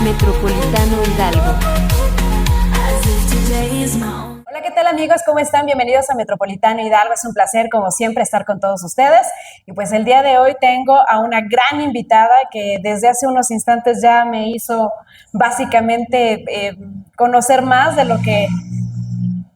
Metropolitano Hidalgo. Hola, ¿qué tal amigos? ¿Cómo están? Bienvenidos a Metropolitano Hidalgo. Es un placer, como siempre, estar con todos ustedes. Y pues el día de hoy tengo a una gran invitada que desde hace unos instantes ya me hizo básicamente conocer más de lo que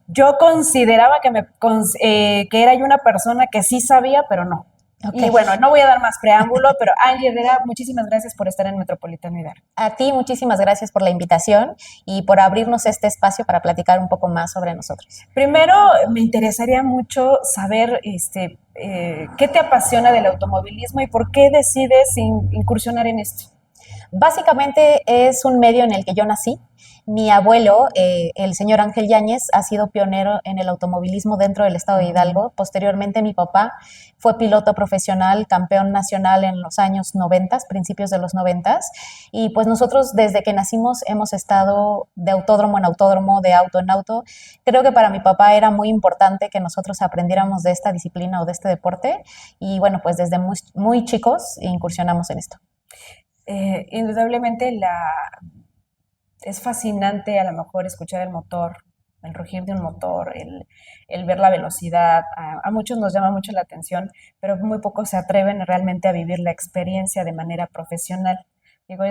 yo consideraba que era yo una persona que sí sabía, pero no. Okay. Y bueno, no voy a dar más preámbulo, pero Angie Herrera, muchísimas gracias por estar en Metropolitano Hidalgo. A ti muchísimas gracias por la invitación y por abrirnos este espacio para platicar un poco más sobre nosotros. Primero, me interesaría mucho saber qué te apasiona del automovilismo y por qué decides incursionar en esto. Básicamente es un medio en el que yo nací. Mi abuelo, el señor Ángel Yáñez, ha sido pionero en el automovilismo dentro del estado de Hidalgo. Posteriormente, mi papá fue piloto profesional, campeón nacional en los años 90, principios de los 90. Y pues nosotros desde que nacimos hemos estado de autódromo en autódromo, de auto en auto. Creo que para mi papá era muy importante que nosotros aprendiéramos de esta disciplina o de este deporte. Y bueno, pues desde muy chicos incursionamos en esto. Indudablemente es fascinante a lo mejor escuchar el motor, el rugir de un motor, el ver la velocidad. A muchos nos llama mucho la atención, pero muy pocos se atreven realmente a vivir la experiencia de manera profesional. Digo,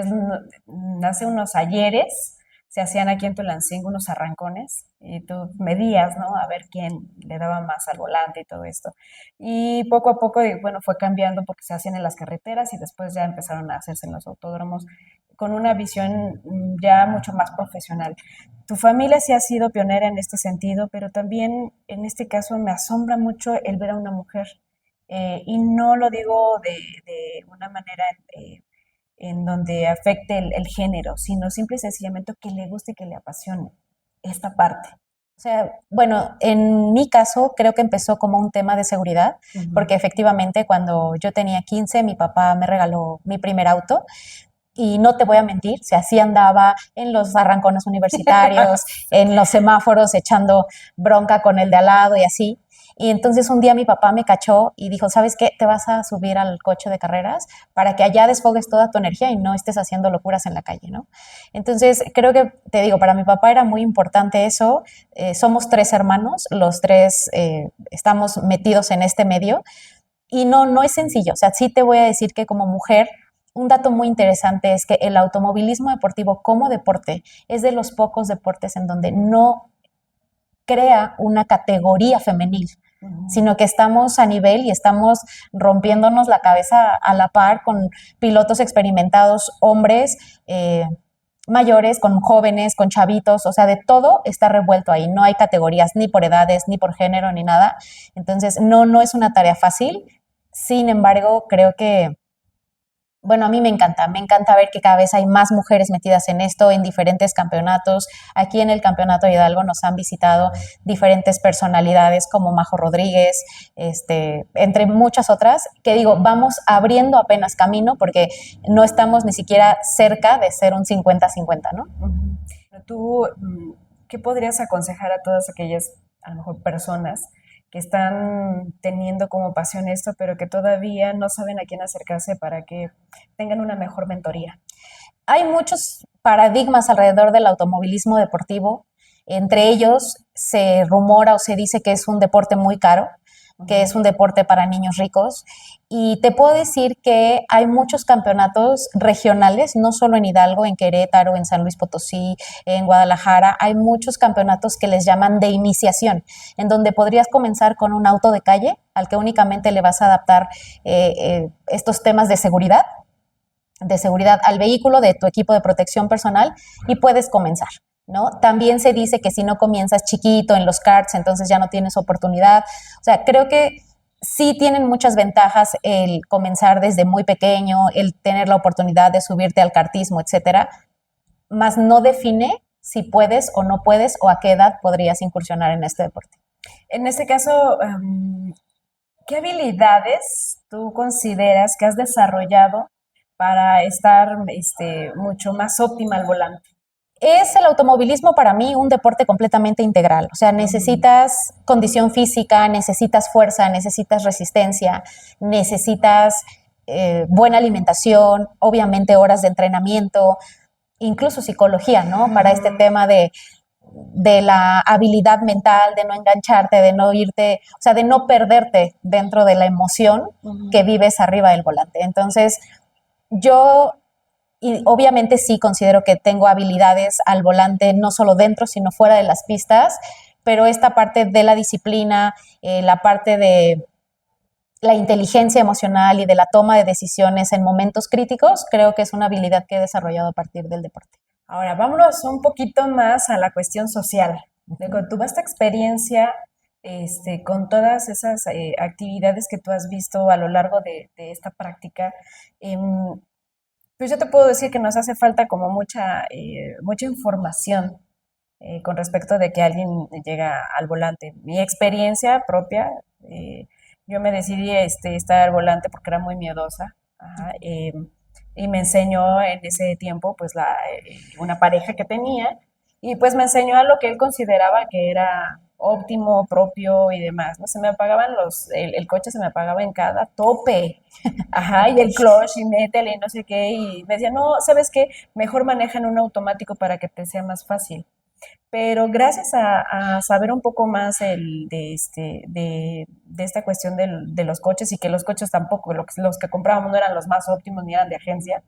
hace unos ayeres se hacían aquí en Tulancingo unos arrancones y tú medías, ¿no? A ver quién le daba más al volante y todo esto. Y poco a poco, bueno, fue cambiando porque se hacían en las carreteras y después ya empezaron a hacerse en los autódromos con una visión ya mucho más profesional. Tu familia sí ha sido pionera en este sentido, pero también en este caso me asombra mucho el ver a una mujer. Y no lo digo de una manera en donde afecte el género, sino simple y sencillamente que le guste, que le apasione esta parte. O sea, bueno, en mi caso creo que empezó como un tema de seguridad, porque efectivamente cuando yo tenía 15, mi papá me regaló mi primer auto. Y no te voy a mentir, o sea, sí andaba en los arrancones universitarios, en los semáforos echando bronca con el de al lado y así. Y entonces un día mi papá me cachó y dijo, ¿sabes qué? Te vas a subir al coche de carreras para que allá desfogues toda tu energía y no estés haciendo locuras en la calle, ¿no? Entonces creo que, te digo, para mi papá era muy importante eso. Somos 3 hermanos, los 3 estamos metidos en este medio y no es sencillo. O sea, sí te voy a decir que como mujer, un dato muy interesante es que el automovilismo deportivo como deporte es de los pocos deportes en donde no crea una categoría femenil, sino que estamos a nivel y estamos rompiéndonos la cabeza a la par con pilotos experimentados, hombres, mayores, con jóvenes, con chavitos, o sea, de todo está revuelto ahí, no hay categorías ni por edades, ni por género, ni nada. Entonces, no es una tarea fácil. Sin embargo, creo que bueno, a mí me encanta ver que cada vez hay más mujeres metidas en esto, en diferentes campeonatos. Aquí en el Campeonato de Hidalgo nos han visitado diferentes personalidades como Majo Rodríguez, entre muchas otras, que digo, vamos abriendo apenas camino porque no estamos ni siquiera cerca de ser un 50-50, ¿no? ¿Tú qué podrías aconsejar a todas aquellas, a lo mejor, personas que están teniendo como pasión esto, pero que todavía no saben a quién acercarse para que tengan una mejor mentoría? Hay muchos paradigmas alrededor del automovilismo deportivo. Entre ellos se rumora o se dice que es un deporte muy caro, que es un deporte para niños ricos. Y te puedo decir que hay muchos campeonatos regionales, no solo en Hidalgo, en Querétaro, en San Luis Potosí, en Guadalajara. Hay muchos campeonatos que les llaman de iniciación, en donde podrías comenzar con un auto de calle al que únicamente le vas a adaptar estos temas de seguridad al vehículo, de tu equipo de protección personal y puedes comenzar, ¿no? También se dice que si no comienzas chiquito en los karts, entonces ya no tienes oportunidad. O sea, creo que sí tienen muchas ventajas el comenzar desde muy pequeño, el tener la oportunidad de subirte al kartismo, etcétera, más no define si puedes o no puedes o a qué edad podrías incursionar en este deporte. En este caso, ¿qué habilidades tú consideras que has desarrollado para estar mucho más óptima al volante? Es el automovilismo para mí un deporte completamente integral. O sea, necesitas condición física, necesitas fuerza, necesitas resistencia, necesitas buena alimentación, obviamente horas de entrenamiento. incluso psicología, ¿no? Para este tema de la habilidad mental, de no engancharte, de no irte, o sea, de no perderte dentro de la emoción que vives arriba del volante. Entonces, yo y obviamente sí considero que tengo habilidades al volante, no solo dentro, sino fuera de las pistas, pero esta parte de la disciplina, la parte de la inteligencia emocional y de la toma de decisiones en momentos críticos, creo que es una habilidad que he desarrollado a partir del deporte. Ahora, vámonos un poquito más a la cuestión social. Con tu vasta experiencia, con todas esas actividades que tú has visto a lo largo de esta práctica, pues yo te puedo decir que nos hace falta como mucha información con respecto de que alguien llega al volante. Mi experiencia propia, yo me decidí estar al volante porque era muy miedosa. Ajá, y me enseñó en ese tiempo pues una pareja que tenía y pues me enseñó a lo que él consideraba que era óptimo, propio y demás, ¿no? Se me apagaban el coche se me apagaba en cada tope, ajá, y el clutch y métele y no sé qué, y me decía, no, ¿sabes qué? Mejor maneja en un automático para que te sea más fácil. Pero gracias a saber un poco más de esta cuestión de los coches y que los coches tampoco, los que comprábamos no eran los más óptimos ni eran de agencia,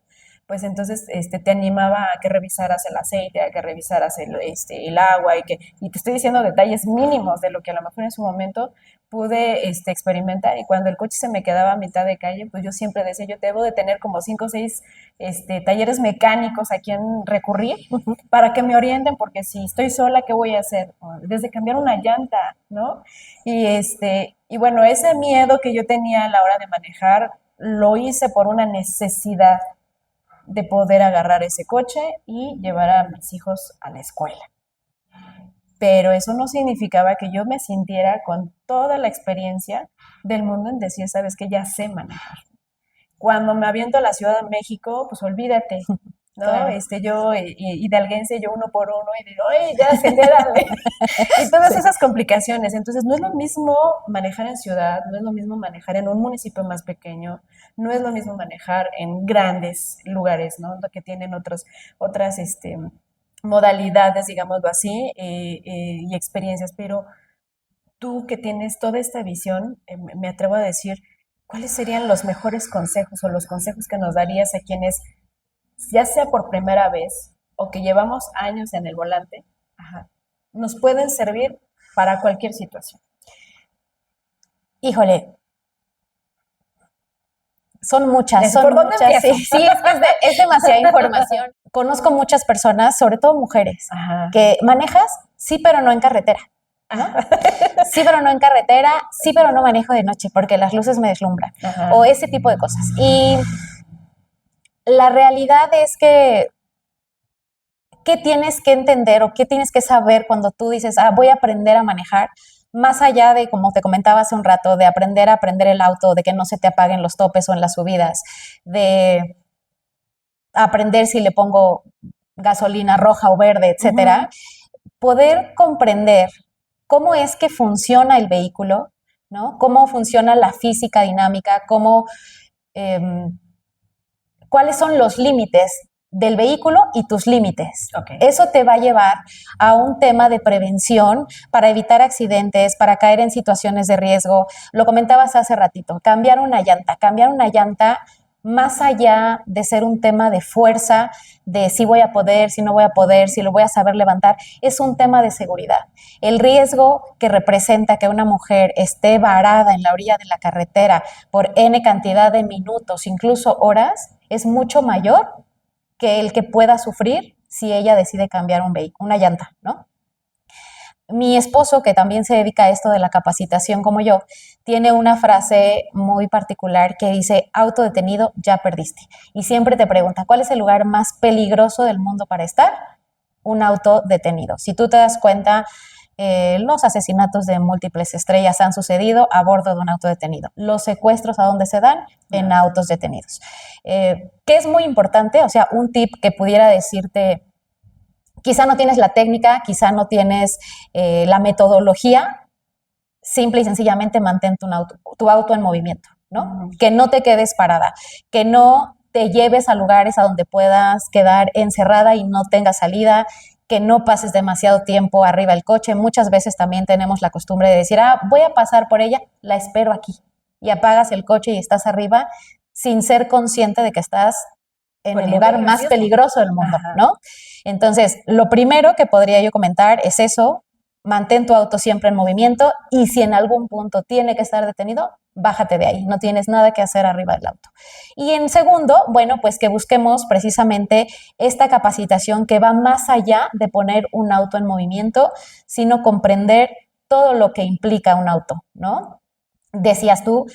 pues entonces te animaba a que revisaras el aceite, a que revisaras el agua y te estoy diciendo detalles mínimos de lo que a lo mejor en su momento pude experimentar y cuando el coche se me quedaba a mitad de calle, pues yo siempre decía, yo debo de tener como 5 o 6 talleres mecánicos a quien recurrir para que me orienten, porque si estoy sola, ¿qué voy a hacer? Desde cambiar una llanta, ¿no? Y bueno, ese miedo que yo tenía a la hora de manejar, lo hice por una necesidad de poder agarrar ese coche y llevar a mis hijos a la escuela. Pero eso no significaba que yo me sintiera con toda la experiencia del mundo en decir, sabes que ya sé manejar. Cuando me aviento a la Ciudad de México, pues olvídate, ¿no? Claro. Yo hidalguense, yo uno por uno, y digo, ¡ay, ya acelérale! Y todas Sí. esas complicaciones. Entonces, no es lo mismo manejar en ciudad, no es lo mismo manejar en un municipio más pequeño, no es lo mismo manejar en grandes lugares, ¿no? Que tienen otras modalidades, digámoslo así, y experiencias. Pero tú que tienes toda esta visión, me atrevo a decir, ¿cuáles serían los mejores consejos o los consejos que nos darías a quienes, ya sea por primera vez o que llevamos años en el volante, ajá, nos pueden servir para cualquier situación? Híjole, son muchas, ¿Por dónde sí, empiezo? sí, es demasiada información. Conozco muchas personas, sobre todo mujeres, Ajá. que manejas, sí, pero no en carretera, ¿no? Sí, pero no en carretera, sí, pero no manejo de noche porque las luces me deslumbran, Ajá. o ese tipo de cosas. Y la realidad es que, ¿qué tienes que entender o qué tienes que saber cuando tú dices, voy a aprender a manejar? Más allá de, como te comentaba hace un rato, de aprender a aprender el auto, de que no se te apaguen los topes o en las subidas, de aprender si le pongo gasolina roja o verde, etcétera, poder comprender cómo es que funciona el vehículo, ¿no? Cómo funciona la física dinámica, cuáles son los límites del vehículo y tus límites. Okay. Eso te va a llevar a un tema de prevención para evitar accidentes, para caer en situaciones de riesgo. Lo comentabas hace ratito, cambiar una llanta, más allá de ser un tema de fuerza, de si voy a poder, si no voy a poder, si lo voy a saber levantar, es un tema de seguridad. El riesgo que representa que una mujer esté varada en la orilla de la carretera por N cantidad de minutos, incluso horas, es mucho mayor que el que pueda sufrir si ella decide cambiar una llanta, ¿no? Mi esposo, que también se dedica a esto de la capacitación como yo, tiene una frase muy particular que dice, auto detenido, ya perdiste. Y siempre te pregunta, ¿cuál es el lugar más peligroso del mundo para estar? Un auto detenido. Si tú te das cuenta, los asesinatos de múltiples estrellas han sucedido a bordo de un auto detenido. Los secuestros, ¿a dónde se dan? En autos detenidos. Que es muy importante, o sea, un tip que pudiera decirte, quizá no tienes la técnica, quizá no tienes la metodología, simple y sencillamente mantén tu auto en movimiento, ¿no? Que no te quedes parada, que no te lleves a lugares a donde puedas quedar encerrada y no tengas salida, que no pases demasiado tiempo arriba del coche. Muchas veces también tenemos la costumbre de decir, voy a pasar por ella, la espero aquí. Y apagas el coche y estás arriba sin ser consciente de que estás en el lugar más peligroso del mundo, ¿no? Entonces, lo primero que podría yo comentar es eso, mantén tu auto siempre en movimiento y si en algún punto tiene que estar detenido, bájate de ahí, no tienes nada que hacer arriba del auto. Y en segundo, bueno, pues que busquemos precisamente esta capacitación que va más allá de poner un auto en movimiento, sino comprender todo lo que implica un auto, ¿no? Decías tú,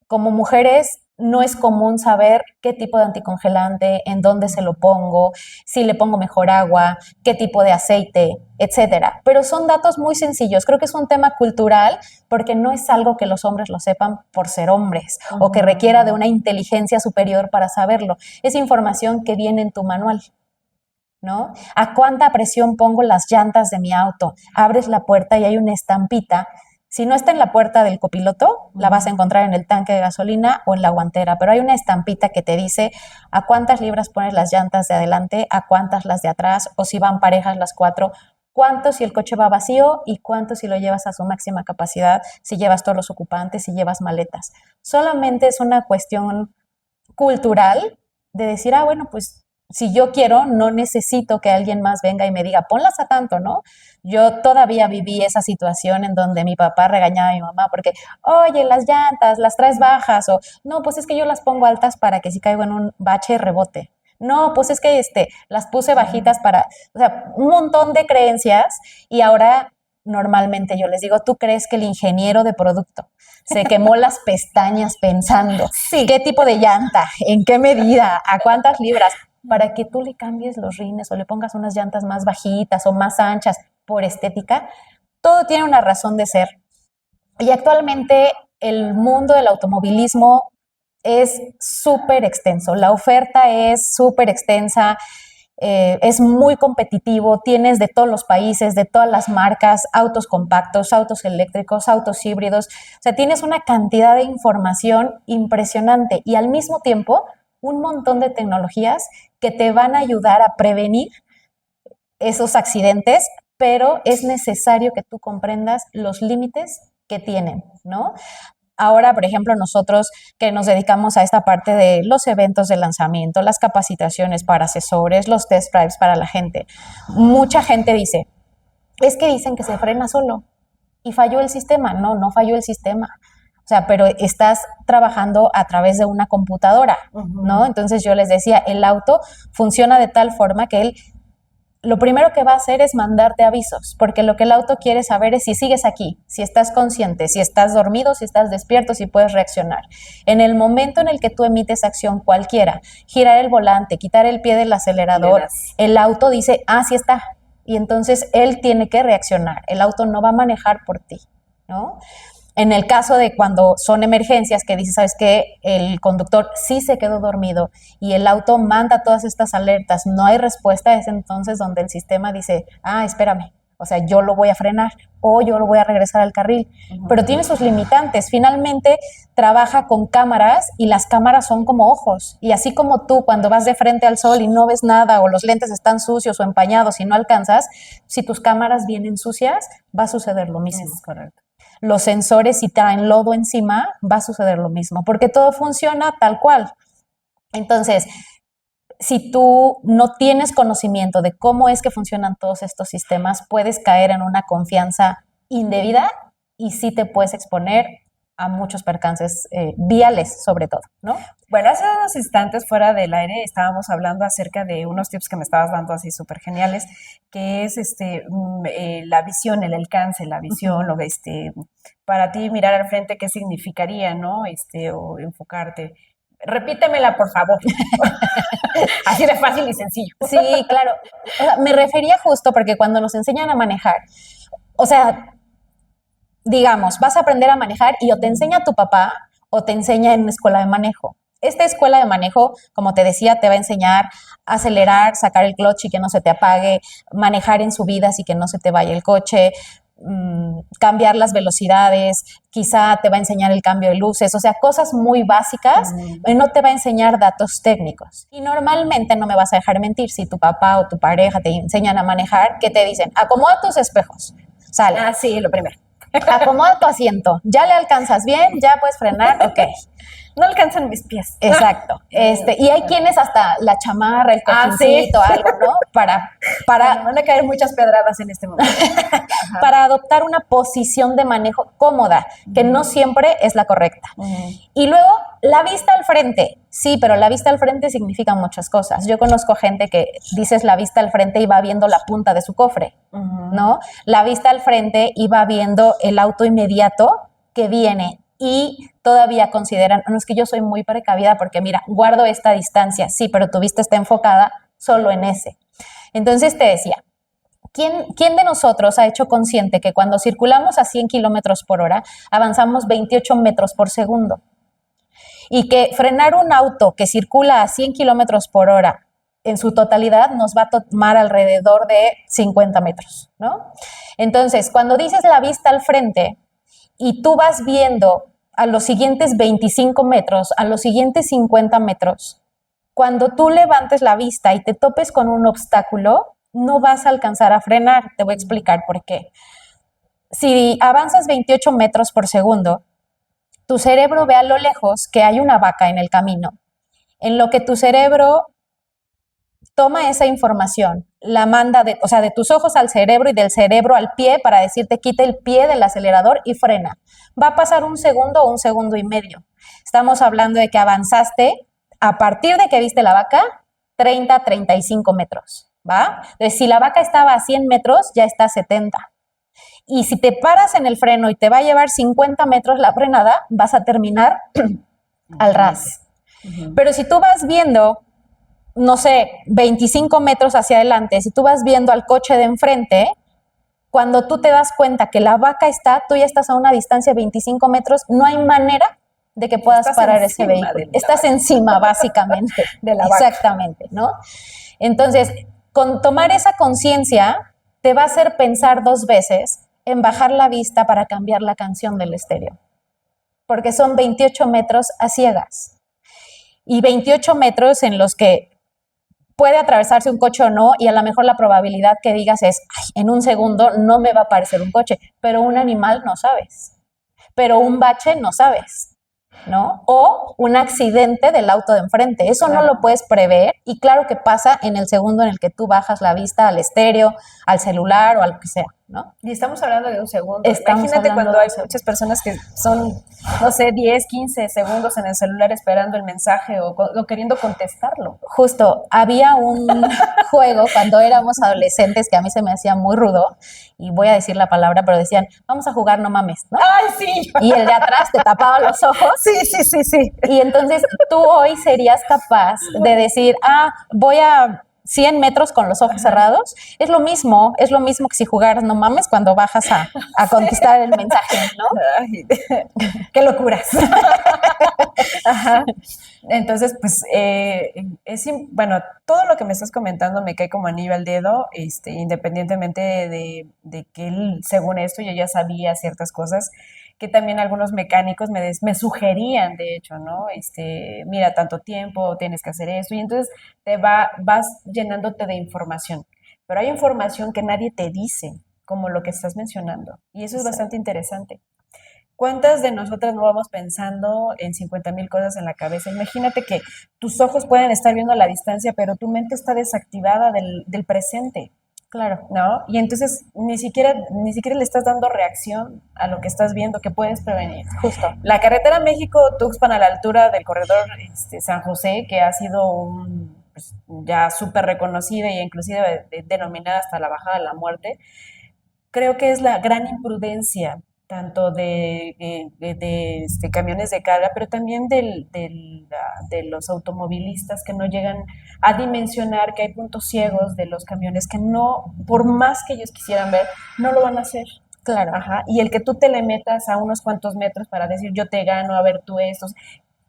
como mujeres no es común saber qué tipo de anticongelante, en dónde se lo pongo, si le pongo mejor agua, qué tipo de aceite, etcétera. Pero son datos muy sencillos. Creo que es un tema cultural porque no es algo que los hombres lo sepan por ser hombres o que requiera de una inteligencia superior para saberlo. Es información que viene en tu manual, ¿no? ¿A cuánta presión pongo las llantas de mi auto? Abres la puerta y hay una estampita. Si no está en la puerta del copiloto, la vas a encontrar en el tanque de gasolina o en la guantera, pero hay una estampita que te dice a cuántas libras pones las llantas de adelante, a cuántas las de atrás, o si van parejas las 4, cuánto si el coche va vacío y cuánto si lo llevas a su máxima capacidad, si llevas todos los ocupantes, si llevas maletas. Solamente es una cuestión cultural de decir, bueno, pues si yo quiero, no necesito que alguien más venga y me diga, ponlas a tanto, ¿no? Yo todavía viví esa situación en donde mi papá regañaba a mi mamá porque, oye, las llantas, las traes bajas, o no, pues es que yo las pongo altas para que si caigo en un bache rebote. No, pues es que las puse bajitas para, o sea, un montón de creencias y ahora normalmente yo les digo, ¿tú crees que el ingeniero de producto se quemó las pestañas pensando qué tipo de llanta, en qué medida, a cuántas libras? Para que tú le cambies los rines o le pongas unas llantas más bajitas o más anchas por estética, todo tiene una razón de ser. Y actualmente el mundo del automovilismo es súper extenso, la oferta es súper extensa, es muy competitivo, tienes de todos los países, de todas las marcas, autos compactos, autos eléctricos, autos híbridos, o sea, tienes una cantidad de información impresionante y al mismo tiempo un montón de tecnologías que te van a ayudar a prevenir esos accidentes, pero es necesario que tú comprendas los límites que tienen, ¿no? Ahora, por ejemplo, nosotros que nos dedicamos a esta parte de los eventos de lanzamiento, las capacitaciones para asesores, los test drives para la gente, mucha gente dice, es que dicen que se frena solo y falló el sistema. No, no falló el sistema. O sea, pero estás trabajando a través de una computadora, ¿no? Entonces yo les decía, el auto funciona de tal forma que él lo primero que va a hacer es mandarte avisos, porque lo que el auto quiere saber es si sigues aquí, si estás consciente, si estás dormido, si estás despierto, si puedes reaccionar. En el momento en el que tú emites acción cualquiera, girar el volante, quitar el pie del acelerador, el auto dice, sí está, y entonces él tiene que reaccionar. El auto no va a manejar por ti, ¿no? En el caso de cuando son emergencias que dices, ¿sabes qué? El conductor sí se quedó dormido y el auto manda todas estas alertas, no hay respuesta, es entonces donde el sistema dice, espérame, o sea, yo lo voy a frenar o yo lo voy a regresar al carril, pero tiene sus limitantes. Finalmente trabaja con cámaras y las cámaras son como ojos y así como tú cuando vas de frente al sol y no ves nada o los lentes están sucios o empañados y no alcanzas, si tus cámaras vienen sucias, va a suceder lo mismo. Es correcto. Los sensores, si traen lodo encima, va a suceder lo mismo, porque todo funciona tal cual. Entonces, si tú no tienes conocimiento de cómo es que funcionan todos estos sistemas, puedes caer en una confianza indebida y sí te puedes exponer a muchos percances viales, sobre todo, ¿no? Bueno, hace unos instantes fuera del aire estábamos hablando acerca de unos tips que me estabas dando así súper geniales, que es la visión, el alcance, la visión, lo para ti mirar al frente, ¿qué significaría, no? O enfocarte. Repítemela, por favor. Así de fácil y sencillo. Sí, claro. O sea, me refería justo porque cuando nos enseñan a manejar, o sea, digamos, vas a aprender a manejar y o te enseña tu papá o te enseña en una escuela de manejo. Esta escuela de manejo, como te decía, te va a enseñar a acelerar, sacar el clutch y que no se te apague, manejar en subidas y que no se te vaya el coche, cambiar las velocidades, quizá te va a enseñar el cambio de luces, o sea, cosas muy básicas, no te va a enseñar datos técnicos. Y normalmente, no me vas a dejar mentir, si tu papá o tu pareja te enseñan a manejar, ¿qué te dicen? Acomoda tus espejos, sale. Ah, sí, lo primero. Acomoda tu asiento, ya le alcanzas bien, ya puedes frenar, ok. No alcanzan mis pies. Exacto. Y hay quienes hasta la chamarra, el Ah, cojincito, sí. algo, ¿no? Me van a caer muchas pedradas en este momento. Para adoptar una posición de manejo cómoda, que no siempre es la correcta. Y luego, la vista al frente. Sí, pero la vista al frente significa muchas cosas. Yo conozco gente que dices la vista al frente y va viendo la punta de su cofre, ¿no? La vista al frente y va viendo el auto inmediato que viene y todavía consideran, no, es que yo soy muy precavida porque mira, guardo esta distancia, sí, pero tu vista está enfocada solo en ese. Entonces te decía, ¿quién de nosotros ha hecho consciente que cuando circulamos a 100 kilómetros por hora avanzamos 28 metros por segundo? Y que frenar un auto que circula a 100 kilómetros por hora en su totalidad nos va a tomar alrededor de 50 metros, ¿no? Entonces, cuando dices la vista al frente y tú vas viendo a los siguientes 25 metros, a los siguientes 50 metros, cuando tú levantes la vista y te topes con un obstáculo, no vas a alcanzar a frenar. Te voy a explicar por qué. Si avanzas 28 metros por segundo, tu cerebro ve a lo lejos que hay una vaca en el camino. En lo que tu cerebro toma esa información, la manda de tus ojos al cerebro y del cerebro al pie para decirte quita el pie del acelerador y frena. Va a pasar un segundo o un segundo y medio. Estamos hablando de que avanzaste a partir de que viste la vaca 30, 35 metros, ¿va? Entonces, si la vaca estaba a 100 metros, ya está a 70. Y si te paras en el freno y te va a llevar 50 metros la frenada, vas a terminar al ras. Pero si tú vas viendo, no sé, 25 metros hacia adelante, si tú vas viendo al coche de enfrente, cuando tú te das cuenta que la vaca está, tú ya estás a una distancia de 25 metros, no hay manera de que puedas parar ese vehículo. Estás encima, básicamente, de la vaca. Exactamente, ¿no? Entonces, con tomar esa conciencia, te va a hacer pensar 2 veces en bajar la vista para cambiar la canción del estéreo. Porque son 28 metros a ciegas. Y 28 metros en los que puede atravesarse un coche o no, y a lo mejor la probabilidad que digas es, ay, en un segundo no me va a aparecer un coche, pero un animal no sabes, pero un bache no sabes, ¿no? O un accidente del auto de enfrente, eso no lo puedes prever, y claro que pasa en el segundo en el que tú bajas la vista al estéreo, al celular o a lo que sea, ¿no? Y estamos hablando de un segundo. Imagínate cuando hay muchas personas que son, no sé, 10, 15 segundos en el celular esperando el mensaje o queriendo contestarlo. Justo, había un juego cuando éramos adolescentes que a mí se me hacía muy rudo, y voy a decir la palabra, pero decían, vamos a jugar, no mames, ¿no? ¡Ay, sí! Y el de atrás te tapaba los ojos. Sí. Y entonces tú hoy serías capaz de decir, voy a 100 metros con los ojos cerrados. Es lo mismo que si jugaras no mames cuando bajas a contestar el mensaje, ¿no? Ay, ¡qué locuras! Ajá. Entonces, pues, bueno, todo lo que me estás comentando me cae como anillo al dedo, independientemente de que él, según esto, yo ya sabía ciertas cosas que también algunos mecánicos me sugerían, de hecho, ¿no? Mira, tanto tiempo, tienes que hacer esto, y entonces vas llenándote de información, pero hay información que nadie te dice, como lo que estás mencionando, y eso es bastante interesante. ¿Cuántas de nosotras no vamos pensando en 50,000 cosas en la cabeza? Imagínate que tus ojos pueden estar viendo la distancia, pero tu mente está desactivada del presente. Claro. ¿No? Y entonces ni siquiera le estás dando reacción a lo que estás viendo que puedes prevenir. Justo. La carretera México-Tuxpan a la altura del corredor San José, que ha sido pues, ya súper reconocida e inclusive denominada hasta la bajada de la muerte, creo que es la gran imprudencia tanto de camiones de carga, pero también de los automovilistas que no llegan a dimensionar que hay puntos ciegos de los camiones que no, por más que ellos quisieran ver, no lo van a hacer. Claro. Ajá. Y el que tú te le metas a unos cuantos metros para decir yo te gano, a ver tú estos,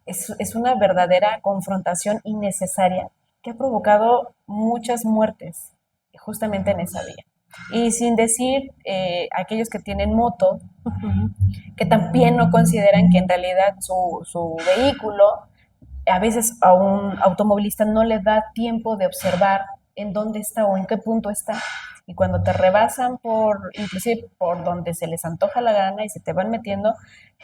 es una verdadera confrontación innecesaria que ha provocado muchas muertes justamente en esa vía. Y sin decir aquellos que tienen moto, que también no consideran que en realidad su vehículo, a veces a un automovilista no le da tiempo de observar en dónde está o en qué punto está. Y cuando te rebasan inclusive por donde se les antoja la gana y se te van metiendo,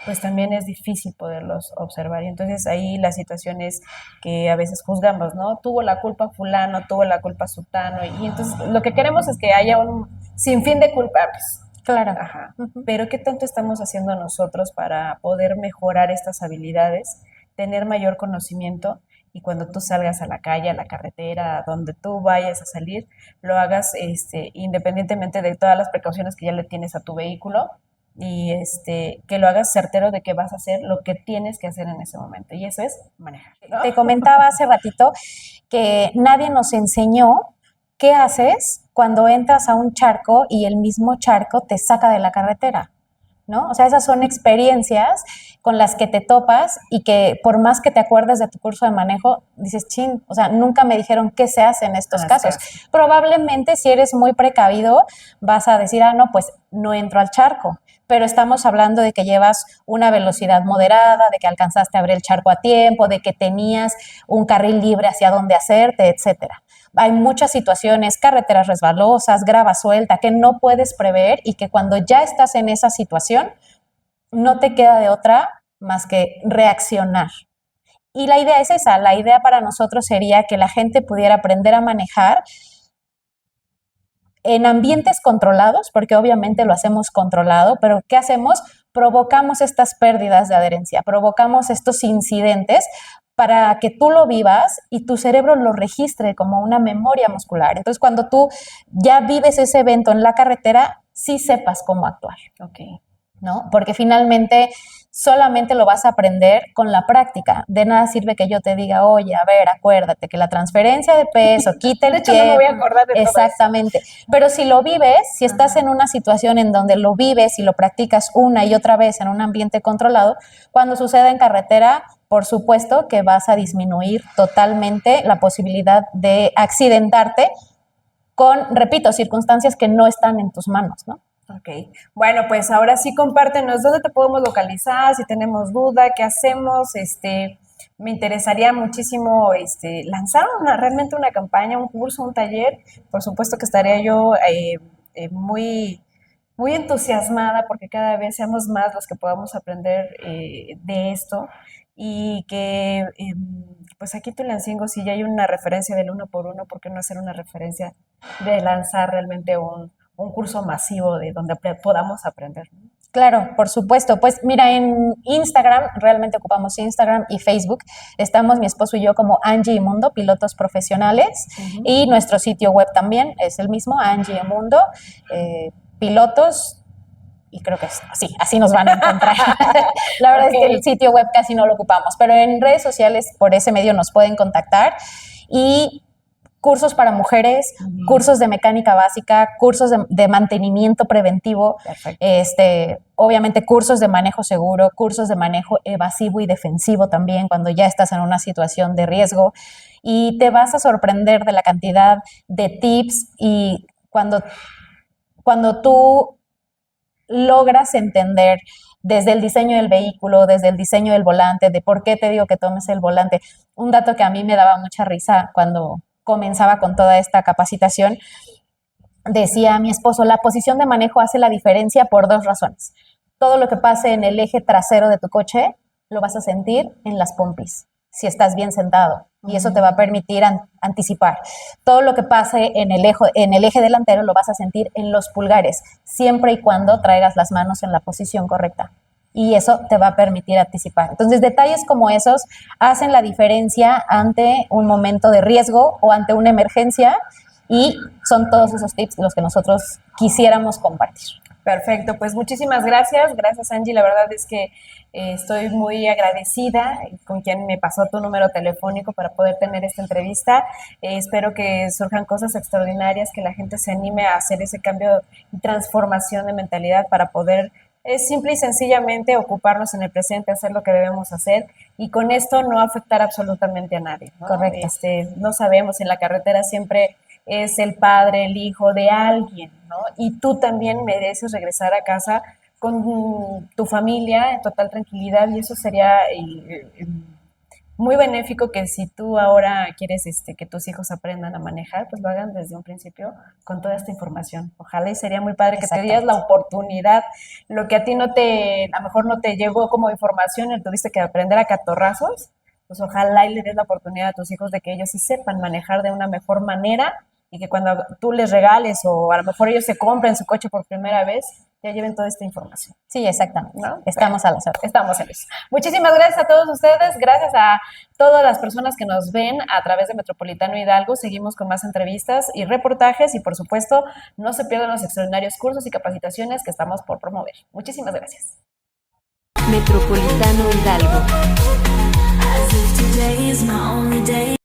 pues también es difícil poderlos observar. Y entonces ahí la situación es que a veces juzgamos, ¿no? Tuvo la culpa fulano, tuvo la culpa sutano. Y entonces lo que queremos es que haya un sinfín de culpables. Claro. Ajá. Pero ¿qué tanto estamos haciendo nosotros para poder mejorar estas habilidades, tener mayor conocimiento y cuando tú salgas a la calle, a la carretera, a donde tú vayas a salir, lo hagas independientemente de todas las precauciones que ya le tienes a tu vehículo y que lo hagas certero de que vas a hacer lo que tienes que hacer en ese momento y eso es manejar, ¿no? Te comentaba hace ratito que nadie nos enseñó qué haces cuando entras a un charco y el mismo charco te saca de la carretera, ¿no? O sea, esas son experiencias con las que te topas y que por más que te acuerdes de tu curso de manejo, dices, chin, o sea, nunca me dijeron qué se hace en estos casos. Probablemente si eres muy precavido vas a decir, no, pues no entro al charco, pero estamos hablando de que llevas una velocidad moderada, de que alcanzaste a abrir el charco a tiempo, de que tenías un carril libre hacia dónde hacerte, etcétera. Hay muchas situaciones, carreteras resbalosas, grava suelta, que no puedes prever y que cuando ya estás en esa situación, no te queda de otra más que reaccionar. Y la idea es esa, la idea para nosotros sería que la gente pudiera aprender a manejar en ambientes controlados, porque obviamente lo hacemos controlado, pero ¿qué hacemos? Provocamos estas pérdidas de adherencia, provocamos estos incidentes para que tú lo vivas y tu cerebro lo registre como una memoria muscular. Entonces, cuando tú ya vives ese evento en la carretera, sí sepas cómo actuar. Okay. ¿No? Porque finalmente solamente lo vas a aprender con la práctica. De nada sirve que yo te diga, oye, a ver, acuérdate que la transferencia de peso, quita el de hecho, pie. No me voy a acordar de exactamente. Todo eso. Pero si lo vives, si estás en una situación en donde lo vives y lo practicas una y otra vez en un ambiente controlado, cuando suceda en carretera, por supuesto que vas a disminuir totalmente la posibilidad de accidentarte con, repito, circunstancias que no están en tus manos, ¿no? Ok, bueno, pues ahora sí compártenos dónde te podemos localizar, si tenemos duda, qué hacemos, me interesaría muchísimo lanzar realmente una campaña, un curso, un taller, por supuesto que estaría yo muy, muy entusiasmada porque cada vez seamos más los que podamos aprender de esto y que pues aquí Tulancingo si ya hay una referencia del uno por uno, ¿por qué no hacer una referencia de lanzar realmente un curso masivo de donde podamos aprender? Claro, por supuesto. Pues mira, en Instagram, realmente ocupamos Instagram y Facebook. Estamos mi esposo y yo como Angie y Mundo, pilotos profesionales. Y nuestro sitio web también es el mismo, Angie y Mundo, pilotos. Y creo que así nos van a encontrar. La verdad es que el sitio web casi no lo ocupamos, pero en redes sociales por ese medio nos pueden contactar. Y cursos para mujeres, cursos de mecánica básica, cursos de mantenimiento preventivo, obviamente cursos de manejo seguro, cursos de manejo evasivo y defensivo también cuando ya estás en una situación de riesgo y te vas a sorprender de la cantidad de tips y cuando tú logras entender desde el diseño del vehículo, desde el diseño del volante, de por qué te digo que tomes el volante. Un dato que a mí me daba mucha risa cuando comenzaba con toda esta capacitación, decía mi esposo, la posición de manejo hace la diferencia por dos razones. Todo lo que pase en el eje trasero de tu coche lo vas a sentir en las pompis, si estás bien sentado, y eso te va a permitir anticipar. Todo lo que pase en el eje delantero lo vas a sentir en los pulgares, siempre y cuando traigas las manos en la posición correcta. Y eso te va a permitir anticipar. Entonces, detalles como esos hacen la diferencia ante un momento de riesgo o ante una emergencia y son todos esos tips los que nosotros quisiéramos compartir. Perfecto, pues muchísimas gracias. Gracias, Angie. La verdad es que estoy muy agradecida con quien me pasó tu número telefónico para poder tener esta entrevista. Espero que surjan cosas extraordinarias, que la gente se anime a hacer ese cambio y transformación de mentalidad para poder simple y sencillamente ocuparnos en el presente, hacer lo que debemos hacer y con esto no afectar absolutamente a nadie, ¿no? Correcto. No sabemos, en la carretera siempre es el padre, el hijo de alguien, ¿no? Y tú también mereces regresar a casa con tu familia en total tranquilidad y eso sería muy benéfico que si tú ahora quieres que tus hijos aprendan a manejar, pues lo hagan desde un principio con toda esta información. Ojalá y sería muy padre que te dieras la oportunidad, lo que a ti a lo mejor no te llegó como información y tuviste que aprender a catorrazos, pues ojalá y le des la oportunidad a tus hijos de que ellos sí sepan manejar de una mejor manera y que cuando tú les regales o a lo mejor ellos se compren su coche por primera vez, ya lleven toda esta información. Sí, exactamente. ¿No? Estamos a las órdenes. Estamos en eso. Muchísimas gracias a todos ustedes, gracias a todas las personas que nos ven a través de Metropolitano Hidalgo. Seguimos con más entrevistas y reportajes y por supuesto no se pierdan los extraordinarios cursos y capacitaciones que estamos por promover. Muchísimas gracias. Metropolitano Hidalgo.